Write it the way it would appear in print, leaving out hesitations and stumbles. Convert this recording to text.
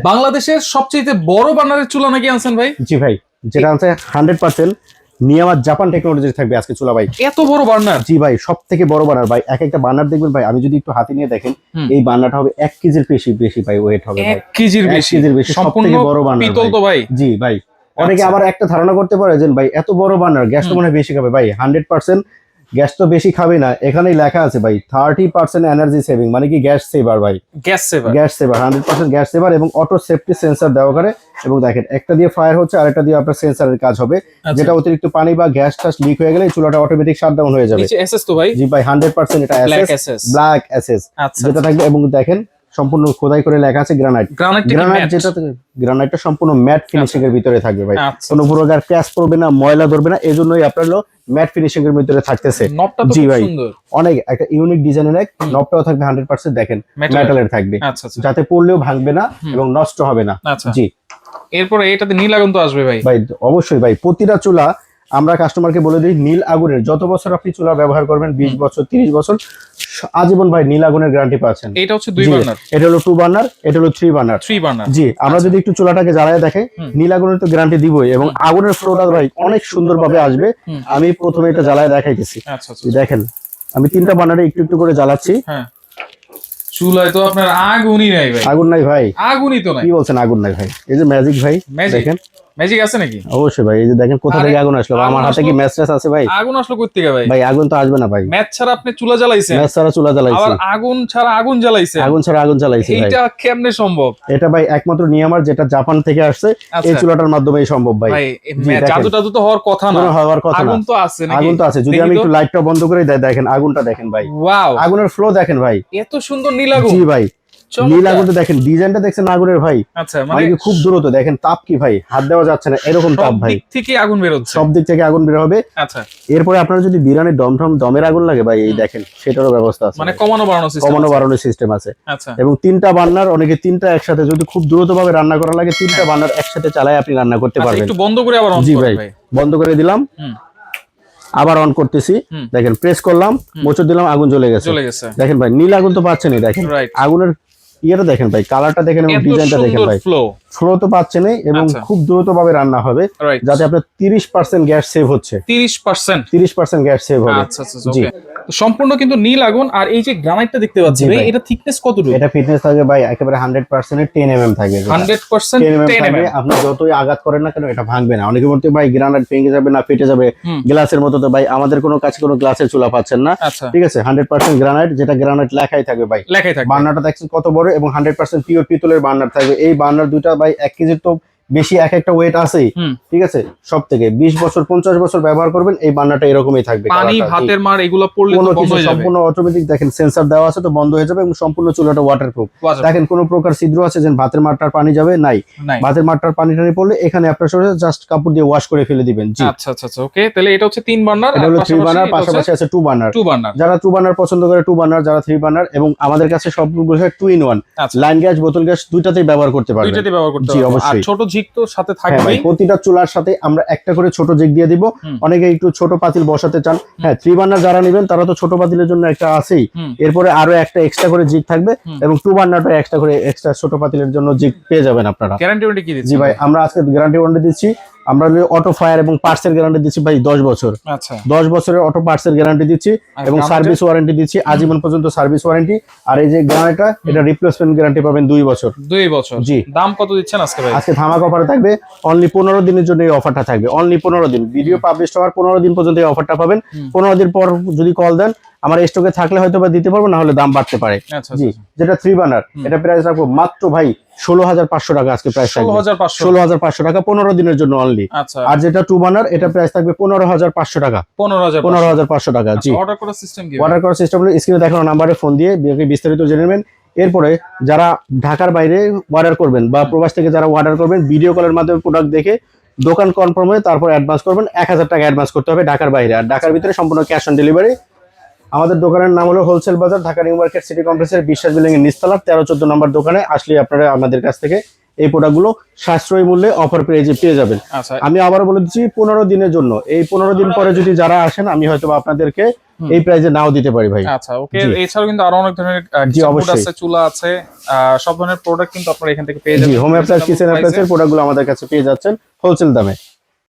বাংলাদেশের সবচেয়ে বড় বার্নারের চুলা নাকি আনছেন ভাই? জি ভাই, যেটা আছে 100% নিয়ামা জাপান টেকনোলজি থাকবে আজকে চুলা ভাই। এত বড় বার্নার? জি ভাই, সব থেকে বড় বার্নার ভাই। এক একটা বার্নার দেখবেন ভাই, আমি যদি একটু হাতে নিয়ে দেখেন, এই বার্নারটা হবে 1 কেজির বেশি বেশি ভাই, ওয়েট হবে ভাই 1 কেজির বেশি। সম্পূর্ণ বড় বার্নার পিতল তো ভাই? জি ভাই। অনেকে আবার একটা ধারণা করতে পারে যে ভাই এত বড় বার্নার গ্যাস তো মনে হয় বেশি খাবে। ভাই 100% গ্যাস তো বেশি খাবে না, এখানেই লেখা আছে ভাই 30% এনার্জি সেভিং, মানে কি গ্যাস সেভার ভাই। গ্যাস সেভার, 100% গ্যাস সেভার এবং অটো সেফটি সেন্সর দেওয়া করে। এবং দেখেন, একটা দিয়ে ফায়ার হচ্ছে, আরেকটা দিয়ে আপনার সেন্সরের কাজ হবে, যেটা অতিরিক্ত পানি বা গ্যাস টাস লিক হয়ে গেলে চুলাটা অটোমেটিক শাটডাউন হয়ে যাবে। নিচে এসএস তো ভাই? জি ভাই, 100% এটা এসএস, ব্ল্যাক এসএস যেটা থাকবে। এবং দেখেন সম্পূর্ণ খোদাই করে লেখা আছে গ্রানাইট। গ্রানাইট যেটা গ্রানাইটটা সম্পূর্ণ ম্যাট ফিনিশিং এর ভিতরে থাকবে ভাই, কোনো প্রকার ক্র্যাশ পড়বে না, ময়লা ধরবে না, এজন্যই আপনার ম্যাট ফিনিশিং এর ভিতরে থাকতেছে। জি ভাই, অনেক একটা ইউনিক ডিজাইনের এক নবটাও থাকবে 100% দেখেন মেটালের থাকবে, যাতে পড়লেও ভাঙবে না এবং নষ্ট হবে না। জি, এরপরে এটাতে নীল আগুন তো আসবে ভাই? ভাই অবশ্যই ভাই, প্রতিটা চুলা আমরা কাস্টমারকে বলে দিই নীল আগুনের, যত বছর আপনি চুলা ব্যবহার করবেন, 20 বছর 30 বছর আজীবন ভাই নীল আগুনের গ্যারান্টি পাচ্ছেন। এটা হচ্ছে 2 বার্নার, এটা হলো 2 বার্নার, এটা হলো 3 বার্নার। জি, আমরা যদি একটু চুলাটাকে জ্বালায় দেখে, নীল আগুনের তো গ্যারান্টি দিবই, এবং আগুনের ফ্লোটা ভাই অনেক সুন্দরভাবে আসবে। আমি প্রথমে এটা জ্বালায় দেখাইতেছি। দেখেন, আমি 3টা বার্নারে একটু একটু করে জ্বালাচ্ছি। চুলায় তো আপনার আগুনই নাই ভাই। আগুন নাই ভাই? আগুনই তো নাই। কি বলছেন আগুন নাই ভাই? এই যে ম্যাজিক ভাই, দেখেন ম্যাজিক আছে নাকি? অবশ্যই ভাই, এই যে দেখেন কোথা থেকে আগুন আসলো। আমার হাতে কি ম্যাচ আছে ভাই? আগুন আসলো কই থেকে ভাই? ভাই আগুন তো আসবে না ভাই। ম্যাচ ছাড়া আপনি চুলা জ্বালাইছেন? ম্যাচ ছাড়া চুলা জ্বালাইছি। আবার আগুন ছাড়া আগুন জ্বালাইছেন? আগুন ছাড়া আগুন জ্বালাইছি ভাই। এটা কেমনে সম্ভব? এটা ভাই একমাত্র নিয়ামার, যেটা জাপান থেকে আসছে, এই চুলাটার মাধ্যমেই সম্ভব ভাই। ভাই জাদু টাদু তো হওয়ার কথা না। হওয়ার কথা না। আগুন তো আছে নাকি? আগুন তো আছে। যদি আমি একটু লাইটটা বন্ধ করে দেখেন আগুনটা দেখেন ভাই। ওয়াও, আগুনের ফ্লো দেখেন ভাই, এত সুন্দর নীল আগুন। জি ভাই, নীল আগুনটা দেখেন, ডিজাইনটা দেখছেন আগুনের ভাই। আচ্ছা, মানে খুব দ্রুত দেখেন, তাপ কি ভাই, হাত দেওয়া যাচ্ছে না এরকম তাপ ভাই। সব দিক থেকে আগুন বের হচ্ছে, সব দিক থেকে আগুন বের হবে। আচ্ছা, এরপরে আপনারা যদি বিরিয়ানির দমের আগুন লাগে ভাই, এই দেখেন সেটারও ব্যবস্থা আছে, মানে কমানো বাড়ানো সিস্টেম আছে। আচ্ছা, এবং 3টা বার্নার, অনেকে 3টা একসাথে, যদি খুব দ্রুত ভাবে রান্না করা লাগে 3টা বার্নার একসাথে চালায় আপনি রান্না করতে পারবেন। একটু বন্ধ করে আবার অন জি করেন ভাই, বন্ধ করে দিলাম, আবার অন করতেছি। দেখেন প্রেস করলাম, মোচড় দিলাম, আগুন জ্বলে গেছে। দেখেন ভাই, নীল আগুন তো পাচ্ছেনই। দেখেন আগুনের ইয়েটা দেখেন ভাই, কালারটা দেখেন এবং ডিজাইনটা দেখেন ভাই, ফ্লো তো পাচ্ছেনই এবং খুব দ্রুত ভাবে রান্না হবে, যাতে আপনার 30% গ্যাস সেভ হচ্ছে। 30% গ্যাস সেভ হবে। জি, সম্পূর্ণ কিন্তু নীল আগুন। আর এই যে গ্রানাইটটা দেখতে পাচ্ছি ভাই, এটা থিকনেস কতটুকু? এটা ফিটনেস থাকবে ভাই একেবারে 100% 10 mm থাকবে। 100% 10 mm আপনি যতই আঘাত করেন না কেন, এটা ভাঙবে না। অনেকে বলতে ভাই গ্রানাইট ভেঙে যাবে না, ফেটে যাবে গ্লাসের মতো। তো ভাই আমাদের কোনো কাছে কোনো গ্লাসের চুলা পাচ্ছেন না, ঠিক আছে। 100% গ্রানাইট, যেটা গ্রানাইট লেখাই থাকবে ভাই, লেখাই থাকবে। বার্নারটা দেখছেন কত বড়, এবং 100% পিওর পিতলের বার্নার থাকবে। এই বার্নার দুইটা ভাই 1 কেজির তো বেশি এক একটা ওয়েট আছেই, ঠিক আছে। সব থেকে 20 বছর 50 বছর ব্যবহার করবেন, এই বার্নারটা এরকমই থাকবে। পানি ভাতের মার এগুলো পড়লে তো বন্ধ হয়ে যাবে, সম্পূর্ণ অটোমেটিক। দেখেন সেন্সর দেওয়া আছে, তো বন্ধ হয়ে যাবে। এবং সম্পূর্ণ চুলাটা ওয়াটারপ্রুফ। দেখেন কোনো প্রকার ছিদ্র আছে যে ভাতের মারটার পানি যাবে নাই, ভাতের মারটার পানি টানি পড়লে এখানে আপনার জাস্ট কাপড় দিয়ে ওয়াশ করে ফেলে দিবেন। জি, আচ্ছা আচ্ছা আচ্ছা, ওকে। তাহলে এটা হচ্ছে 3 বার্নার, এটা হলো 3 বার্নার, পাশাপাশি আছে 2 বার্নার। যারা 2 বার্নার পছন্দ করে 2 বার্নার, যারা 3 বার্নার, এবং আমাদের কাছে সবগুলো 2 in 1 লাইন গ্যাস, বোতল গ্যাস দুইটাতেই ব্যবহার করতে পারবেন। জি অবশ্যই। আর ছোট ঝিক তো সাথে থাকবে ভাই, প্রতিটা চুলার সাথে আমরা একটা করে ছোট জিগ দিয়ে দিব। অনেকে একটু ছোট পাতিল বসাতে চান, হ্যাঁ 3 বার্নার যারা নেবেন তারা তো ছোট পাতিলের জন্য একটা আছেই, এরপরে আরো একটা এক্সট্রা করে জিগ থাকবে, এবং 2 বার্নারটা এক্সট্রা করে এক্সট্রা ছোট পাতিলের জন্য জিগ পেয়ে যাবেন আপনারা। গ্যারান্টি ওয়ারেন্টি কি দিচ্ছেন? জি ভাই, আমরা আজকে গ্যারান্টি ওয়ারেন্টি দিচ্ছি। আমরা অটো ফায়ার এবং পার্টসের গ্যারান্টি দিচ্ছি ভাই 10 বছর। আচ্ছা, 10 বছরের অটো পার্টসের গ্যারান্টি দিচ্ছি, এবং সার্ভিস ওয়ারেন্টি দিচ্ছি আজীবন পর্যন্ত সার্ভিস ওয়ারেন্টি। আর এই যে গ্যারান্টিটা, এটা রিপ্লেসমেন্ট গ্যারান্টি পাবেন 2 বছর। 2 বছর। জি, দাম কত দিচ্ছেন আজকে ভাই? আজকে ধামাকা অফারে থাকবে, অনলি 15 দিনের জন্য এই অফারটা থাকবে। অনলি 15 দিন, ভিডিও পাবলিশ হওয়ার 15 দিন পর্যন্ত এই অফারটা পাবেন। 15 দিন পর যদি কল দেন, আমার স্টকে থাকলে হয়তো বা দিতে পারবো, না হলে দাম বাড়তে পারে। জি, যেটা 3 বার্নার, এটা প্রাইস রাখবো মাত্র ভাই 16,500 টাকা। আজকে প্রাইস থাকবে 16,500 টাকা 15 দিনের জন্য অনলি। আর যেটা 2 বার্নার, এটা প্রাইস থাকবে 15,500 টাকা। 15,500 টাকা। জি, অর্ডার করার সিস্টেম কি? অর্ডার করার সিস্টেম হলো স্ক্রিনে দেখানো নাম্বারে ফোন দিয়ে বিস্তারিত জেনে নেবেন। এরপরে যারা ঢাকার বাইরে অর্ডার করবেন বা প্রবাস থেকে যারা অর্ডার করবেন, ভিডিও কলের মাধ্যমে প্রোডাক্ট দেখে দোকান কনফার্ম হয়ে তারপর অ্যাডভান্স করবেন। 1000 টাকা অ্যাডভান্স করতে হবে ঢাকার বাইরে, আর ঢাকার ভিতরে সম্পূর্ণ ক্যাশ অন ডেলিভারি। আমাদের দোকানের নাম হলো হোলসেল বাজার, ঢাকা নিউ মার্কেট সিটি কমপ্লেক্সের বিশ্বাস বিল্ডিং এর নিচতলা 13-14 নম্বর দোকানে আসলে আপনারা আমাদের কাছ থেকে এই প্রোডাক্টগুলো সাশ্রয়ী মূল্যে অফার প্রাইজে পেয়ে যাবেন। আমি আবার বলে দিচ্ছি 15 দিনের জন্য, এই 15 দিন পরে যদি যারা আসেন আমি হয়তো আপনাদেরকে এই প্রাইজে নাও দিতে পারি ভাই। আচ্ছা ওকে, এছাড়াও কিন্তু আরো অনেক ধরনের কিচেন আছে, চুলা আছে, সব ধরনের প্রোডাক্ট কিন্তু আপনারা এখান থেকে পেয়ে যাবেন। জি, হোম অ্যাপ্লায়েন্স কিচেন অ্যাপ্লায়েন্সের প্রোডাক্টগুলো আমাদের কাছে পেয়ে যাচ্ছেন হোলসেল দামে।